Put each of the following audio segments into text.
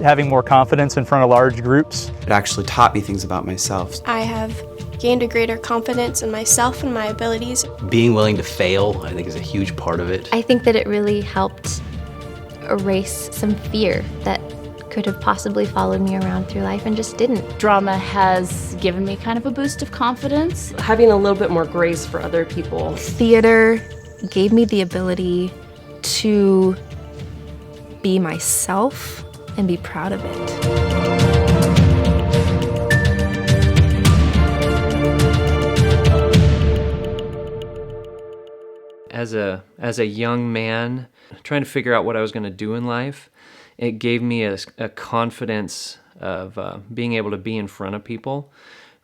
having more confidence in front of large groups. It actually taught me things about myself. I have gained a greater confidence in myself and my abilities. Being willing to fail, I think, is a huge part of it. I think that it really helped erase some fear that could have possibly followed me around through life and just didn't. Drama has given me kind of a boost of confidence. Having a little bit more grace for other people. Theater gave me the ability to be myself and be proud of it. As a young man trying to figure out what I was going to do in life, it gave me a confidence of being able to be in front of people,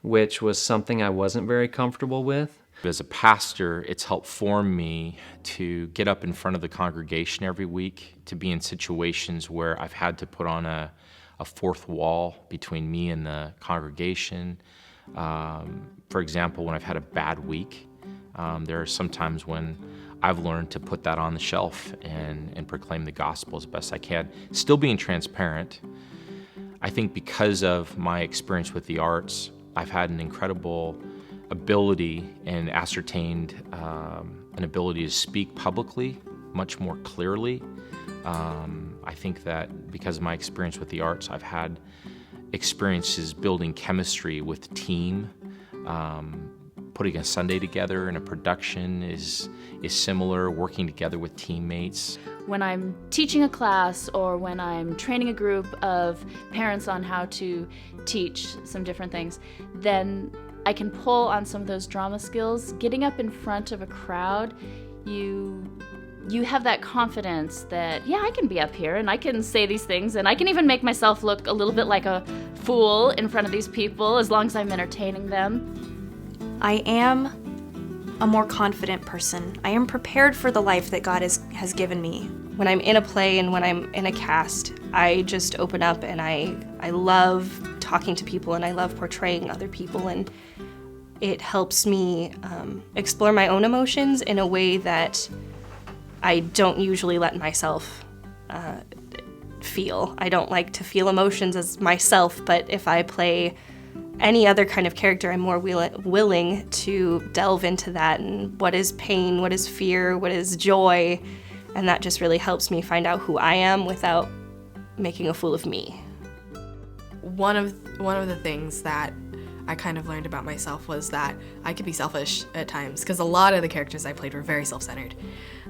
which was something I wasn't very comfortable with. As a pastor, it's helped form me to get up in front of the congregation every week, to be in situations where I've had to put on a fourth wall between me and the congregation. For example, when I've had a bad week, there are some times when I've learned to put that on the shelf and proclaim the gospel as best I can, still being transparent. I think because of my experience with the arts, I've had an incredible ability and ascertained an ability to speak publicly much more clearly. I think that because of my experience with the arts, I've had experiences building chemistry with team. Putting a Sunday together in a production is similar, working together with teammates. When I'm teaching a class or when I'm training a group of parents on how to teach some different things, then I can pull on some of those drama skills. Getting up in front of a crowd, you have that confidence that, yeah, I can be up here and I can say these things and I can even make myself look a little bit like a fool in front of these people as long as I'm entertaining them. I am a more confident person. I am prepared for the life that God has given me. When I'm in a play and when I'm in a cast, I just open up and I love talking to people and I love portraying other people, and it helps me explore my own emotions in a way that I don't usually let myself feel. I don't like to feel emotions as myself, but if I play any other kind of character, I'm more willing to delve into that and what is pain, what is fear, what is joy, and that just really helps me find out who I am without making a fool of me. One of the things that I kind of learned about myself was that I could be selfish at times, because a lot of the characters I played were very self-centered,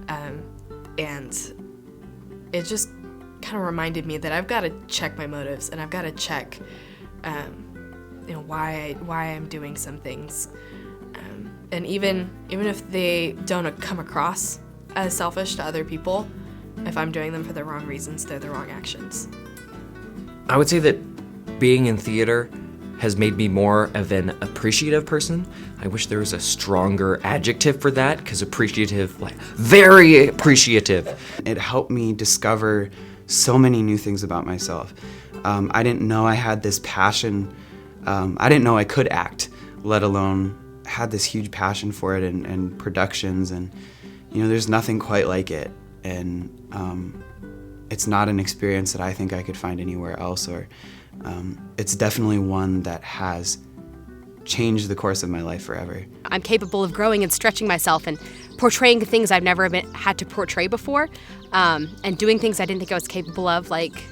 and it just kind of reminded me that I've got to check my motives and I've got to check why I'm doing some things, and even if they don't come across as selfish to other people, if I'm doing them for the wrong reasons, they're the wrong actions. I would say that being in theater has made me more of an appreciative person. I wish there was a stronger adjective for that, because appreciative, like very appreciative. It helped me discover so many new things about myself. I didn't know I had this passion. I didn't know I could act, let alone had this huge passion for it and productions, and there's nothing quite like it, and it's not an experience that I think I could find anywhere else, or it's definitely one that has changed the course of my life forever. I'm capable of growing and stretching myself and portraying things I've never had to portray before, and doing things I didn't think I was capable of, like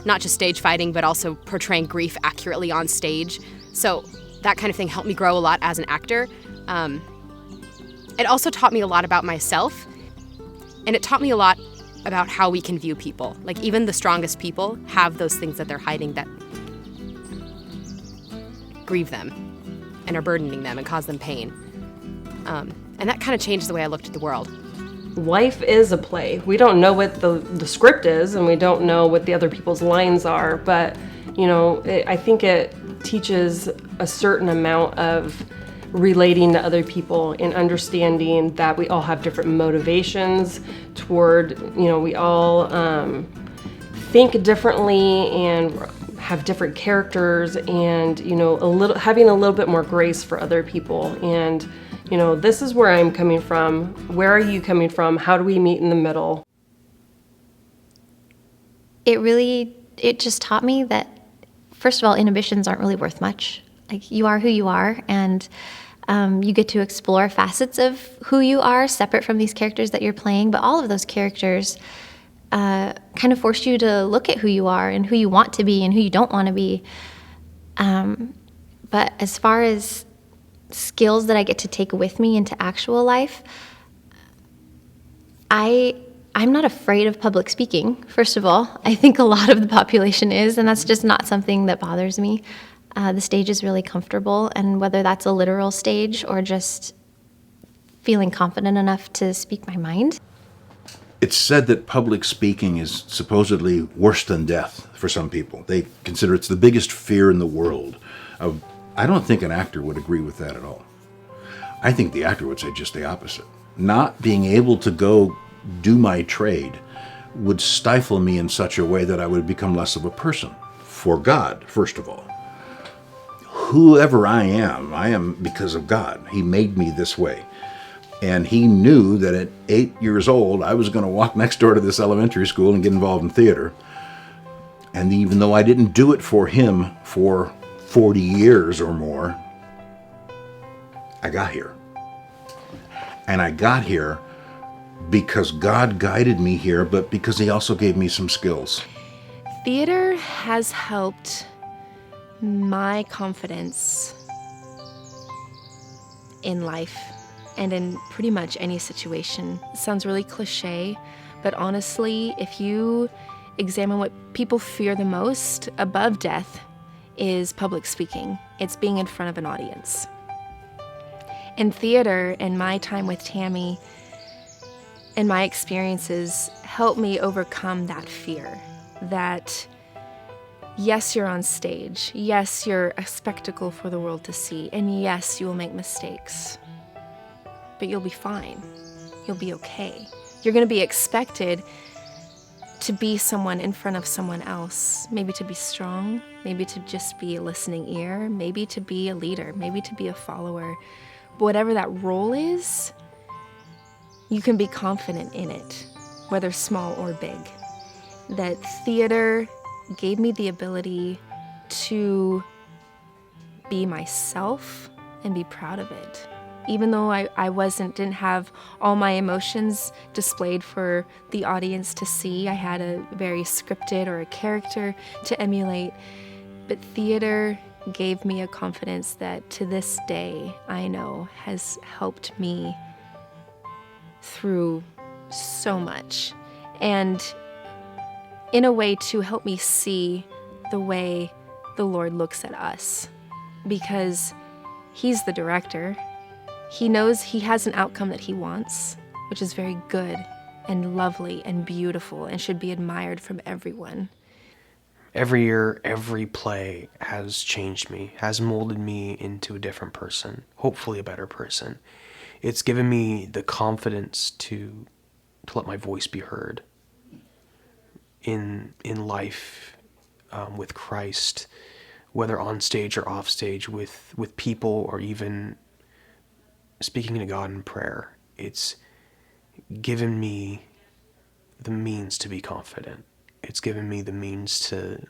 not just stage fighting, but also portraying grief accurately on stage. So that kind of thing helped me grow a lot as an actor. It also taught me a lot about myself, and it taught me a lot about how we can view people. Like, even the strongest people have those things that they're hiding that grieve them and are burdening them and cause them pain. And that kind of changed the way I looked at the world. Life is a play. We don't know what the script is, and we don't know what the other people's lines are, but I think it teaches a certain amount of relating to other people and understanding that we all have different motivations toward, we all think differently and have different characters, and having a little bit more grace for other people. And this is where I'm coming from. Where are you coming from? How do we meet in the middle? It really it just taught me that, first of all, inhibitions aren't really worth much. Like, you are who you are, and you get to explore facets of who you are separate from these characters that you're playing, but all of those characters kind of force you to look at who you are and who you want to be and who you don't want to be. But as far as skills that I get to take with me into actual life, I'm not afraid of public speaking, first of all. I think a lot of the population is, and that's just not something that bothers me. The stage is really comfortable, and whether that's a literal stage or just feeling confident enough to speak my mind. It's said that public speaking is supposedly worse than death for some people. They consider it's the biggest fear in the world. I don't think an actor would agree with that at all. I think the actor would say just the opposite. Not being able to go do my trade would stifle me in such a way that I would become less of a person. For God, first of all. Whoever I am because of God. He made me this way. And he knew that at 8 years old, I was going to walk next door to this elementary school and get involved in theater. And even though I didn't do it for him for 40 years or more, I got here. And I got here because God guided me here, but because he also gave me some skills. Theater has helped my confidence in life and in pretty much any situation. It sounds really cliche, but honestly, if you examine what people fear the most above death is public speaking. It's being in front of an audience. In theater, and my time with Tammy, and my experiences helped me overcome that fear. That, yes, you're on stage. Yes, you're a spectacle for the world to see. And yes, you will make mistakes. But you'll be fine. You'll be okay. You're going to be expected to be someone in front of someone else. Maybe to be strong. Maybe to just be a listening ear. Maybe to be a leader. Maybe to be a follower. But whatever that role is, you can be confident in it, whether small or big. That theater gave me the ability to be myself and be proud of it. Even though I didn't have all my emotions displayed for the audience to see, I had a very scripted or a character to emulate. But theater gave me a confidence that to this day I know has helped me through so much, and in a way to help me see the way the Lord looks at us, because he's the director. He knows he has an outcome that he wants, which is very good and lovely and beautiful and should be admired from everyone. Every year, every play has changed me, has molded me into a different person, hopefully a better person. It's given me the confidence to let my voice be heard in life with Christ, whether on stage or off stage, with people, or even speaking to God in prayer. It's given me the means to be confident. It's given me the means to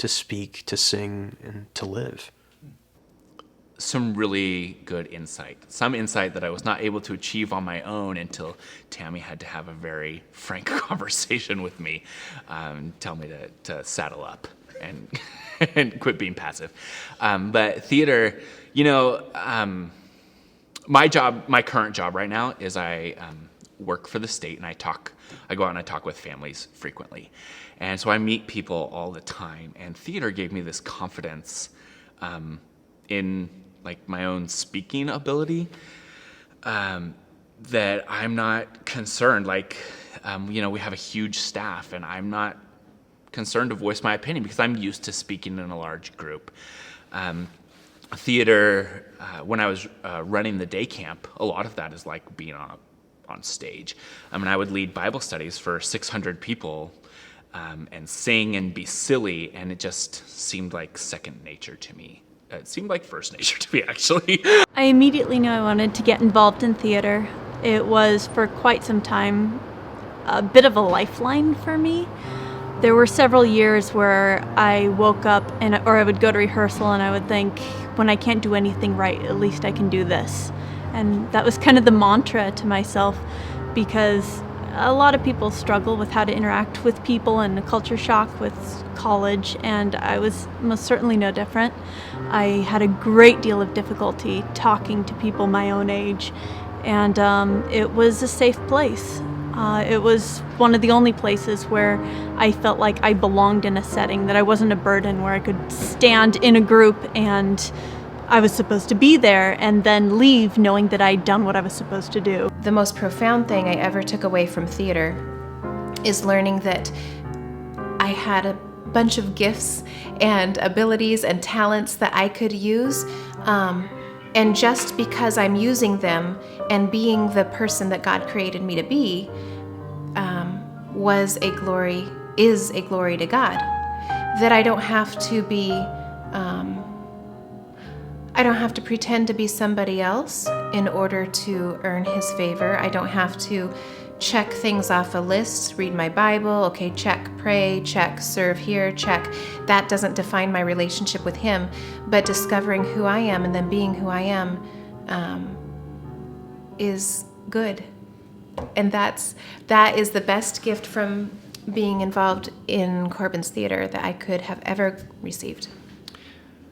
speak, to sing, and to live. Some really good insight. Some insight that I was not able to achieve on my own until Tammy had to have a very frank conversation with me, tell me to saddle up and and quit being passive. But theater, my current job right now is I work for the state, and I go out and I talk with families frequently. And so I meet people all the time, and theater gave me this confidence in like my own speaking ability, that I'm not concerned. Like, we have a huge staff, and I'm not concerned to voice my opinion because I'm used to speaking in a large group. Theater, when I was running the day camp, a lot of that is like being on stage. I would lead Bible studies for 600 people and sing and be silly, and it just seemed like second nature to me. It seemed like first nature to me, actually. I immediately knew I wanted to get involved in theater. It was, for quite some time, a bit of a lifeline for me. There were several years where I woke up or I would go to rehearsal and I would think, when I can't do anything right, at least I can do this. And that was kind of the mantra to myself, because a lot of people struggle with how to interact with people and the culture shock with college, and I was most certainly no different. I had a great deal of difficulty talking to people my own age, and it was a safe place. It was one of the only places where I felt like I belonged in a setting, that I wasn't a burden, where I could stand in a group and I was supposed to be there and then leave knowing that I'd done what I was supposed to do. The most profound thing I ever took away from theater is learning that I had a bunch of gifts and abilities and talents that I could use. And just because I'm using them and being the person that God created me to be, is a glory to God. That I don't have to be, I don't have to pretend to be somebody else in order to earn His favor. I don't have to check things off a list, read my Bible, okay, check, pray, check, serve here, check. That doesn't define my relationship with Him, but discovering who I am and then being who I am is good. And that is the best gift from being involved in Corban's theater that I could have ever received.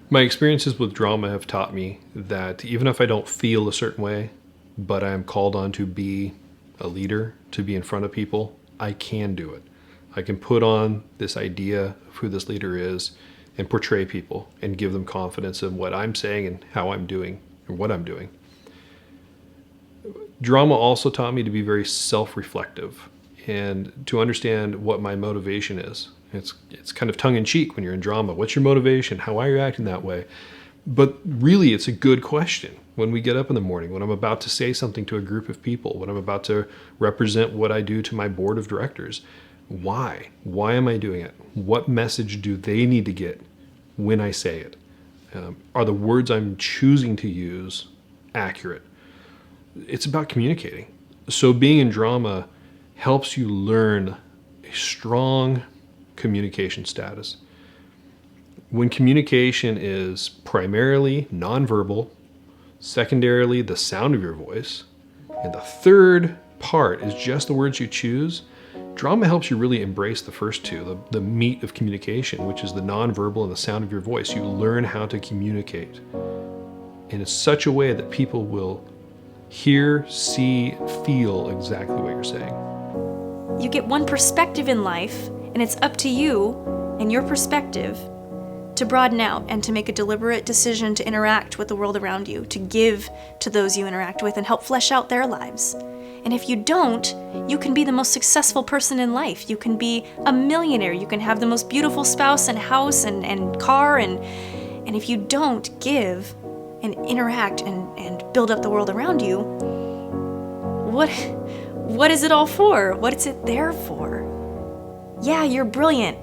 My experiences with drama have taught me that even if I don't feel a certain way, but I am called on to be a leader, to be in front of people, I can do it. I can put on this idea of who this leader is and portray people and give them confidence in what I'm saying and how I'm doing and what I'm doing. Drama also taught me to be very self-reflective and to understand what my motivation is. It's kind of tongue-in-cheek when you're in drama. What's your motivation? How are you acting that way? But really, it's a good question. When we get up in the morning, when I'm about to say something to a group of people, when I'm about to represent what I do to my board of directors, why? Why am I doing it? What message do they need to get when I say it? Are the words I'm choosing to use accurate? It's about communicating. So being in drama helps you learn a strong communication status. When communication is primarily nonverbal, secondarily the sound of your voice, and the third part is just the words you choose, drama helps you really embrace the first two, the meat of communication, which is the nonverbal and the sound of your voice. You learn how to communicate in such a way that people will hear, see, feel exactly what you're saying. You get one perspective in life, and it's up to you and your perspective to broaden out and to make a deliberate decision to interact with the world around you, to give to those you interact with and help flesh out their lives. And if you don't, you can be the most successful person in life. You can be a millionaire. You can have the most beautiful spouse and house and car. And if you don't give and interact and build up the world around you, what is it all for? What is it there for? Yeah, you're brilliant.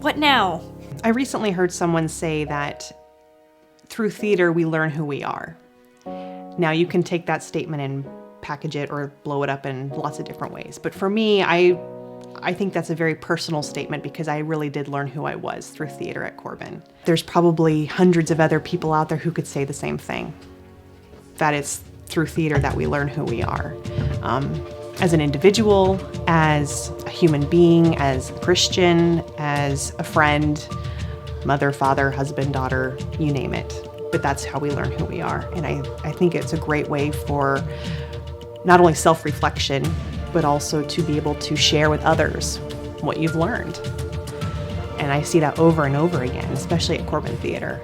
What now? I recently heard someone say that through theater we learn who we are. Now you can take that statement and package it or blow it up in lots of different ways. But for me, I think that's a very personal statement because I really did learn who I was through theater at Corban. There's probably hundreds of other people out there who could say the same thing. That it's through theater that we learn who we are. As an individual, as a human being, as a Christian, as a friend, mother, father, husband, daughter, you name it. But that's how we learn who we are. And I think it's a great way for not only self-reflection, but also to be able to share with others what you've learned. And I see that over and over again, especially at Corban Theater.